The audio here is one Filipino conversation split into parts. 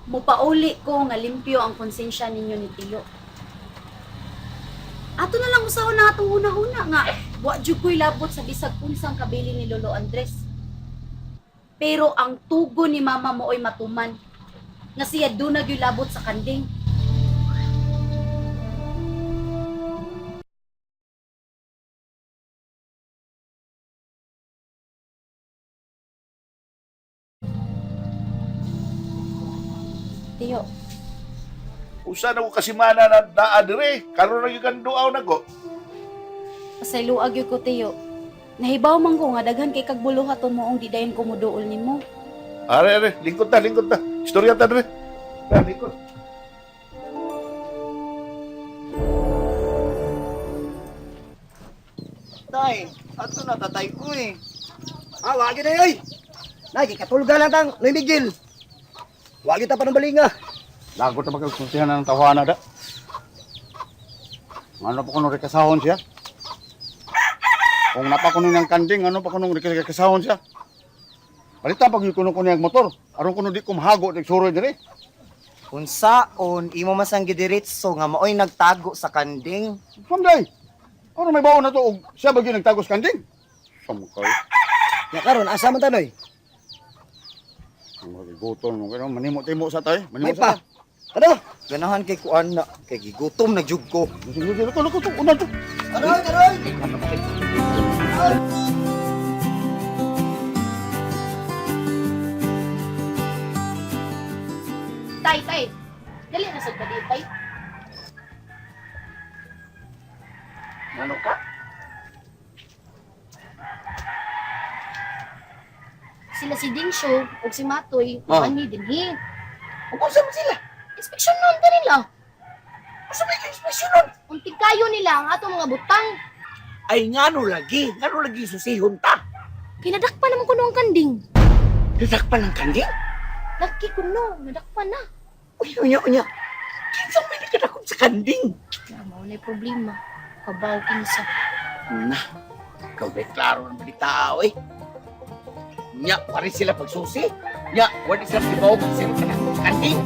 Mupauli ko nga limpyo ang konsensya ninyo ni Tiyo. Ato na lang usahon na atong una-una nga wa jud ko'y labot sa bisag unsang kabili ni Lolo Andres. Pero ang tugo ni Mama mo ay matuman nga siya dunag yung labot sa kanding. Tiyo, Usa na ko kasimana na naadire. Karon na yung duaw na ko. pasayloag yun ko Tiyo. Nahibaw man ko nga daghan kay kagbuluhaton mo ang di dayon ko muduol nimo. Are, lingkod ta, lingkod ta. Istorya ta dire. Lingkod. Tay, ato na tatay ko eh. Wagi na yoy. Lagi katulga lang tang, Noy Miguel. Wagi ta pa ng balinga. Lagot na magkasultihan ng tawanan da. Ano pa kuno rekasahon siya? Kung napakuno ng kanding, ano pa kuno rekasahon siya? Balita pag kuno kuno yung motor, aron kuno di kumhago nagsuroy dire. Unsaon imo masang gidiritso nga maoy nagtago sa kanding. Someday. Ano may baon na to og siya bagyo nagtagos kanding? Samkay. Ya karon asa man tanoy? Magigutom mo kano manimo-timo sa tay, May manimo sa. pa. Ano? Ganahan kay kuan na kay gigutom nagjug ko. Sige, luto, una to. Aroy, aroy. Tay, tay. Dali na sa dali, tay. Ano ka? Sila si Dinsyo ug si Matoy, Ah. ani dinhi. Ug unsa man sila? Inspection nun ta nila. Unsa may ekspresyon nun? Unti kayo nila ang atong mga butang. Ay ngano lagi susihon ta. Kinadakpan naman kuno ang kanding. Dadakpan ng kanding. Laki kuno, nadakpan na. Unya. Kinsa may nakadakop sa kanding. Na mao na problema. Kabaw kinsa. Na, ikaw ba'y klaro ng balita, oy. Nya, pari sila pagsusi. Nya, wala sila tibaw kung sila kadakop sa kanding.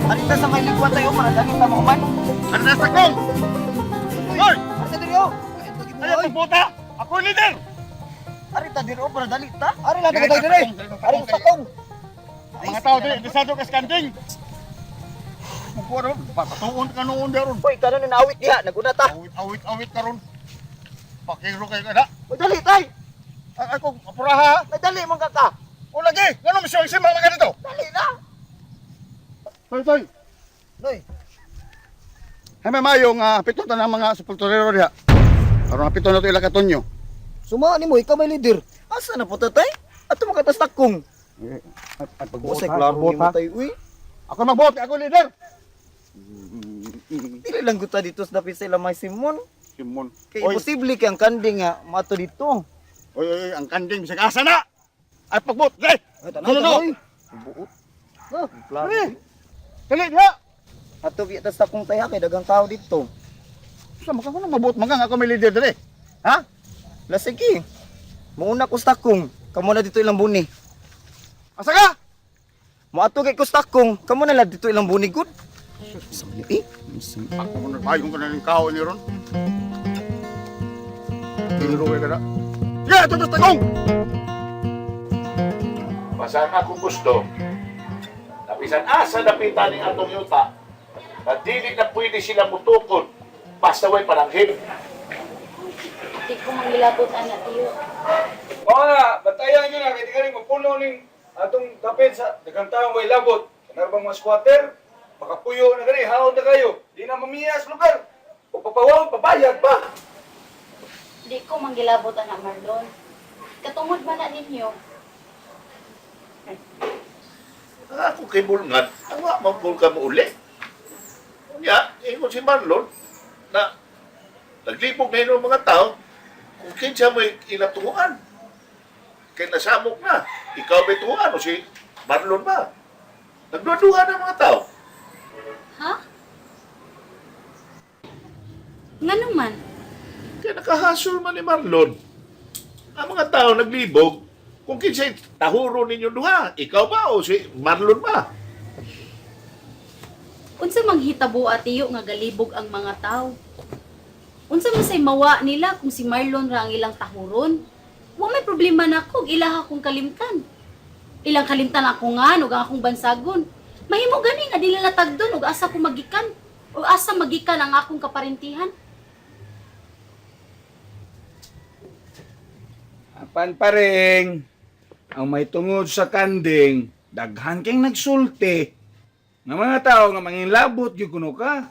Alita sa may likuan tayo para dali ta mo man. Ano na sa kong? Hoy! Ari ta diri oh. Ano ang puta? Ako ang leader! Ari ta diri oh para dali ta. Ari lang tayo diri. Ari sa kong. Mga tao di, desado ka sa kanding. Mukha ron, patuon ka noon daron. Hoy, kanon na awit diha, naguna ta. Awit ka ron. Pakiro kayo kada. Hoy, dali tay. Ako, apuraha. Nadali man ka ka. O lagi, ano misyon si mga ganito? Dali na. Toy. Noy, Hay may mayong pito ta ng mga sepulturero diha. Aron pito na to ila katonyo. sumaan nimo ikaw may leader. Asa na po tatay? Ato mo katas takong. Ay Usay klaro nimo tay uy. Ako magbuot, ako leader. Dili lang guta dito sa dapit sila may Simon. Simon. Kay Oy, imposible kay ang kanding nga mato dito. oy, ang kanding bisag asa na. Ay pagbuot, dai. Ay Tulo. Buot. Ah, klaro. Dali. Dali diha. Ato bitas takong tay kay dagang tao dito. Sa maka ko mabuot magang ako may leader dali. Ha? La sige. Muuna ko sa takong. Kamo na dito ilang buni. Asa ka? Moato kay ko sa takong. Kamo na lang dito ilang buni good. Sabi Ako na bayong ka na ng kao ni ron. Tinuruwi ka na. Sige, ito na tagong! Masana kung gusto, napisan asa napitan ng atong yuta, na dili na pwede sila mutukod, basta way pananghim. Di ko mangilabot ana Tiyo. Oo na, batayan nyo na, kaya di ka rin mapuno ning atong dapit sa dagang taong may labot. Kanarbang mga squatter, makapuyo na gani, haon na kayo. Di na mamiyas lugar. O papawang, pabayad pa. Di ko mangilabot ana Marlon. Katungod man na ninyo. Ako kay Bulngan, awa mabul ka mo uli. Kanya, ingon si Marlon, na naglibog na yun ang mga tao, kung kinsa mo inatuhan. Kaya nasamok na. Ikaw ba tuhan o si Marlon ba? Nagduduhan ang mga tao. Ha? Nga naman. kaya nakahasol man ni Marlon. Ang mga tao naglibog, kung kinsay tahuro ninyo duha, ikaw ba o si Marlon ba? Unsa mang hitabo atiyo nga galibog ang mga tao? Unsa man say mawa nila kung si Marlon ra ang ilang tahuron? Wa may problema nako, ilaha akong kalimtan. Ilang kalimtan ako nga, ug ang akong bansagon. Mahimo gani nga dili latagdon ug asa ko magikan. O asa magikan ang akong kaparintihan. Apan paring, ang may tungod sa kanding, daghan kang nagsulti. Nga mga tao nga manginlabot, yung kuno ka.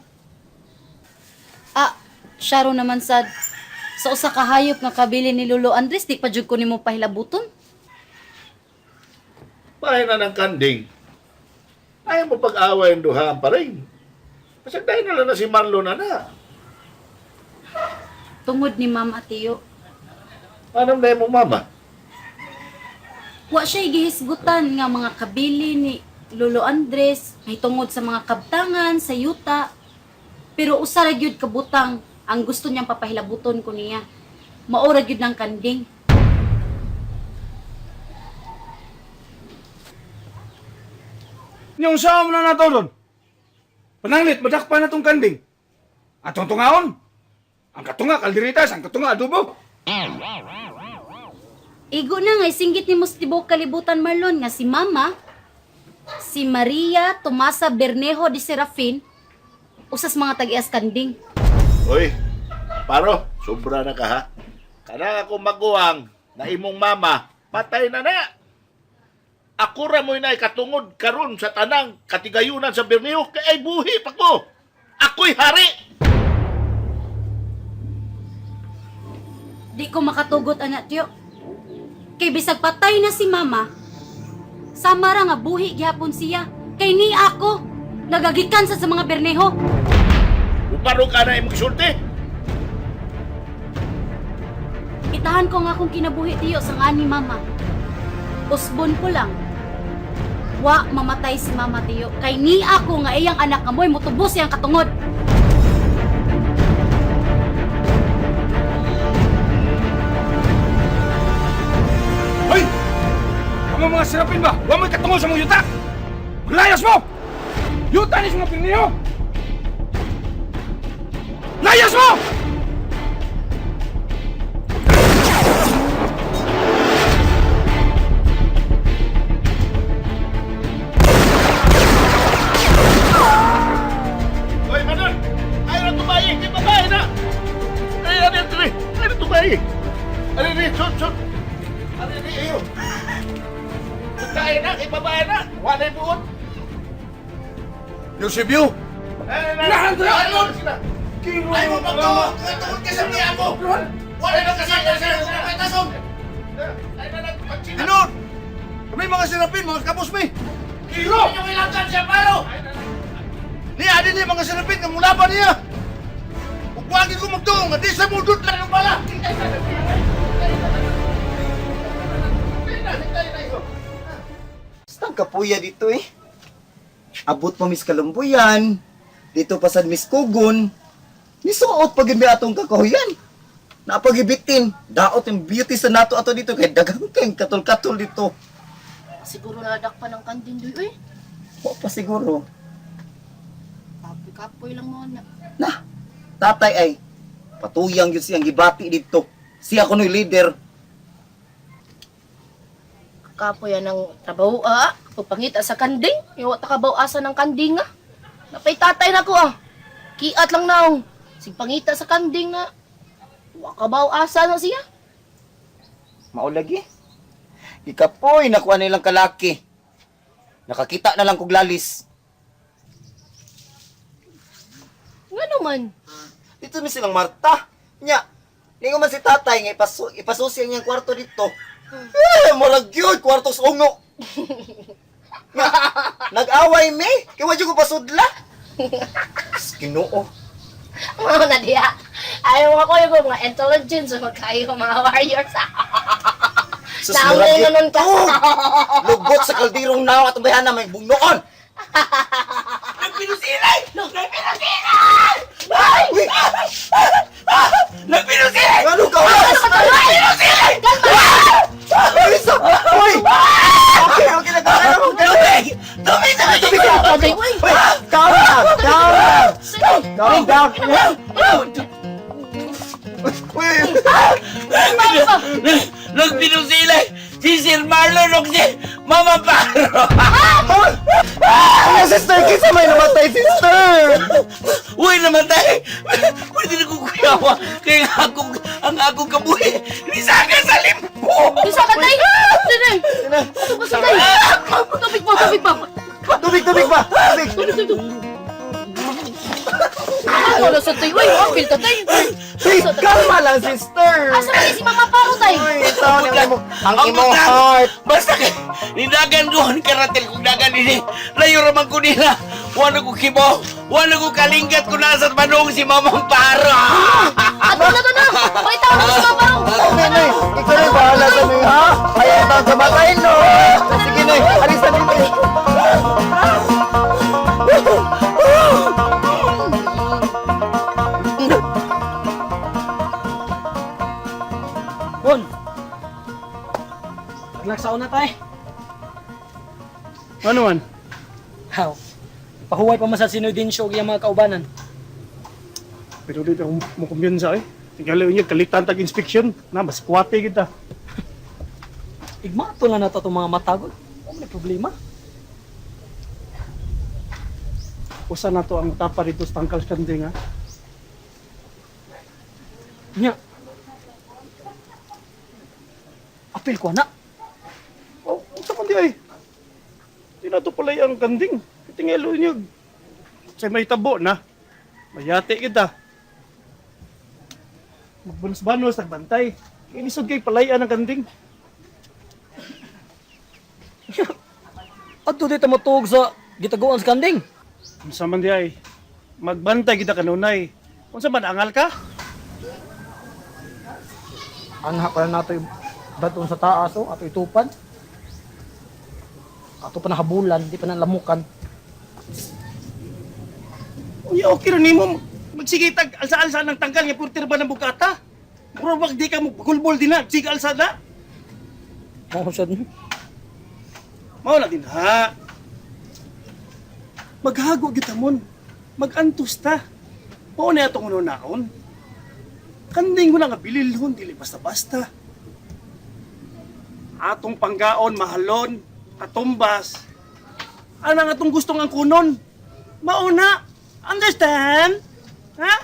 Ah, syaro naman sad. Sa usa ka hayop nga kabili ni Lolo Andres, di pa jud ko nimo pahilabuton. Pahay na ng kanding. Ayaw mo pag-away ang duha pa rin. Pasagdahin na lang na si Marlon na. Tungod ni Ma'am Atiyo. Anong na mo, mama? Wa siya gihisgutan nga mga kabili ni Lolo Andres, may tungod sa mga kabtangan, sa yuta. Pero usa ra gyud kabutang ang gusto niyang papahilabuton ko niya. Maura gyud ng kanding. Yung saan mo na nato doon? Pananglit, madakpan na tong kanding. Atong tungaon. Ang katunga, kaldiritas. Ang katunga, adobo. Igo na nga, singgit ni Mustibok kalibutan Marlon nga si Mama, si Maria Tomasa Bernejo de Serafin, usas mga tag-ias kanding. Uy, paro, sobra na ka ha. Kana ako maguwang na imong mama, patay na na. Ako ra mo'y na katungod karon sa tanang katigayunan sa Bermejo, kay ay buhi pa ko. Ako'y hari. Di ko makatugot anak tiyo. Kay bisag patay na si Mama, sama ra nga buhi gihapon siya. Kay ni ako, nagagikan sa mga Bernejo. Uparo ka na imong gisulti. Itahan ko nga akong kinabuhi tiyo sa nga ni Mama. Usbon ko lang. Wa mamatay si Mama tiyo. Kay ni ako nga iyang anak nga mo'y mutubos siyang katungod. Hoy! Kamu mga serapin ba? Huwag mo'y katungol sa mga yuta! Maglayas mo! Yuta ni sa mga pinniyo! Layas mo! Hoy, Manon! Ayaw na tumayi! Di babae na! Ay, ano yung tuloy? Ayaw na tumayi! Ano yung sut! Ano yung iyo? Tumayi na! Kay babae na! Wala yung buot! Eusebio! Lahat na! Ano sila? Ayaw mo pag to! Katungod ka sa niya mo! Wala na kasi! Ay na nagpagsinan! Ano? Kami mga serapin, mga kapos mi. Hiro! Yung ilangan siya, paro! Ni adi ni mga serapin nga mulaban niya. Ug wagi ko magtuong, nga di sa mudot lang ng bala. Basta kapuya dito eh. Abot pa mis Kalumbuyan. Dito pa sa Miss Kugon. Nisuot pag may atong kakahuyan. Napagibitin. Daot yung beauty sa nato ato dito. Kaya dagang kayong katol-katol dito. Siguro nadak pa ng kanding doy, O pa siguro. Kapoy lang mo na. Na, tatay ay patuyang yun siyang gibati dito. Siya kuno'y leader. Kapoy yan ng trabaho pagpangita sa kanding. Yung takabaw asa ng kanding Napay tatay na ko Kiat lang naong. Sigpangita sa kanding na. Wakabaw asa na siya. Maulagi. Ikapoy, nakuha nilang kalaki. Nakakita na lang kog lalis. Nga naman. Dito ni silang Marta. Nya, ningo man si tatay nga ipasusi ang niyang kwarto dito. Murag yun, kwarto sa ungo. Nga, nag-away me, kaya wadyo ko pasudla. Ginoo. Mga na diya. Ayaw ako yung mga intelligence magkayo mga warriors. Sus, Naaway murag na nun ka. Lugot sa kaldirong nawa at bayan na may bugnoon. Nagpinusilay! Nagpinusilay! Uy! Nagpinusilay! down. Uy! Nagbinusilay si Sir Marlon o si Mama Paro. Ano, sister? Kisa may namatay, sister! Uy, namatay! Pwede na kong kuyawa. Kaya ang akong kabuhi, nisaga sa limpo! Bisa ka, tay! Tay! Ano ba sa tay? Tubig pa, tubig pa! Tubig ba? Tubig! Ano na sa tay? Uy, apil ka, tay! Hey, kalma lang, sister! Asa ba si Mama Paro, tay? Uy, ito ang Ang imong butang. heart! Basta kay, ninagan ko ang karatil kong dagan ini. Layo raman ko nila. Wala ko kibo. Wala ko kalinggat ko nasa manong si Mamang Paro. Ato na to na! Pakita mo si Mama Paro! Okay, Nay. Ikaw na bahala sa Nay, ha? Ayaw tayo sa matay, no? Sige, Nay. Alisan dito. Bon! Naglaksaon na tayo. Ano man? How? Pahuway pa man sa sinudin show yung mga kaubanan. Pero dito ako mukumbiyansa eh. Tingala niya, kalitan tag inspection. Na, mas kwate kita. Igmato na nato itong mga matagod. Ano may problema? Usa na to ang tapa dito sa tangkal kanding ha. Nya. Apil ko na. Oh, unsa man di ay? Di na to pala ang kanding. Tingalo niyo. Say may tabo na. Mayate kita. Magbanos-banos nagbantay. Inisod kay palayan ang kanding. Ato dito matug sa gitaguan sa kanding. Unsa man di ay? Magbantay kita kanunay. Unsa man angal ka? Anha pa na nato yung daton sa taas o ato itupan. Ato pa nahabulan, di pa nalamukan. Unya okay ra nimo. Magsige tag alsa-alsa ng tangkal nga purtir ba ng bukata? Puro wag di ka mo gulbol din na. Sige alsa na. Mao sad. Mao na din ha. Maghago kita mon. Magantos ta. Mao na atong unaon. Kanding mo na nga bililhon dili basta-basta. Atong panggaon mahalon, katumbas. Ano nga atong gustong ang kunon? Mauna. Understand? Ha?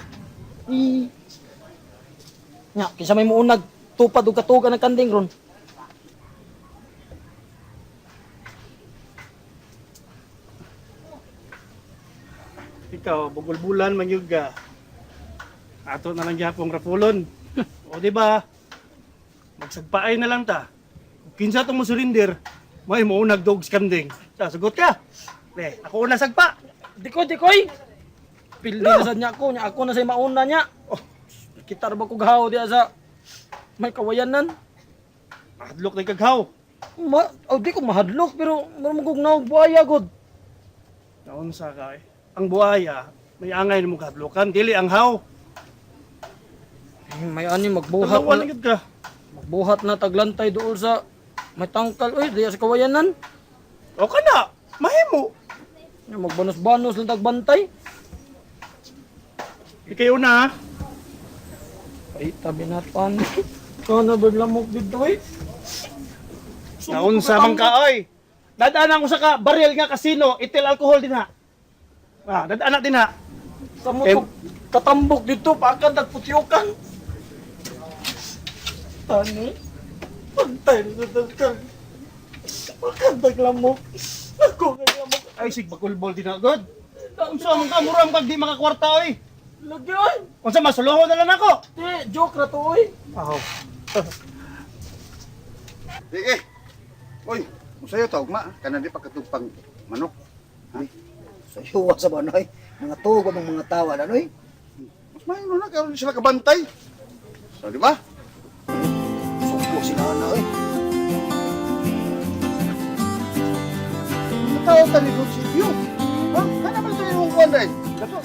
Nya, kinsa may muunag tupad og katugan ng kanding ron. Ikaw, bugol-bulan man yun ka. Ato na lang gyapong rapulon. O di ba? Magsagpaay na lang ta. Kung kinsa tong mo surrender, may maunag dog skanding. Sagot ka. Le, ako una sagpa. Dikoy! Pildi na sad niya ako, nya ako na say mauna niya. Oh, kita ra ba ko gahaw diya sa may kawayanan? Mahadlok na kaghaw. Di ko mahadlok pero marumugog na og buaya god. Naunsa ka eh. Ang buhaya, may angay na mong kahadlokan. Dili ang haw. May ani magbuhat Tulawan na, na ka. magbuhat na taglantay doon sa may tangkal diya sa kawayanan. O ka na. Mahimo. Nya magbanos-banos lang tagbantay. Di kayo na ha. Ay tabi na pan. Kana baglamok dito eh. Naunsa man ka oy. Dadaanan ko sa ka baril nga kasino, itil alcohol din ha. Dadaanan din ha. Sa mo to katambok dito pakan nagputyukan. Tani. Pantay na tangkal. Pakan naglamok. Ako naglamok. Ay sig bagulbol din agad. Unsa man ka muram pag di makakwarta oy. Lagyan. Unsa masuluhon na lang ako. Di joke ra to oy. Aw. Sige. Uy, musayo tawag ma. Kana di pagkatugpang manok. Sa yuwa sa banoy. Mga tugo ng mga tawa na, noy. Mas mayo na karon sila kabantay. So, di ba? Sumpo sila na, oy. Matawag ta ni Lucio. Ha? Kana man ito yung kuwan dahil. Dato,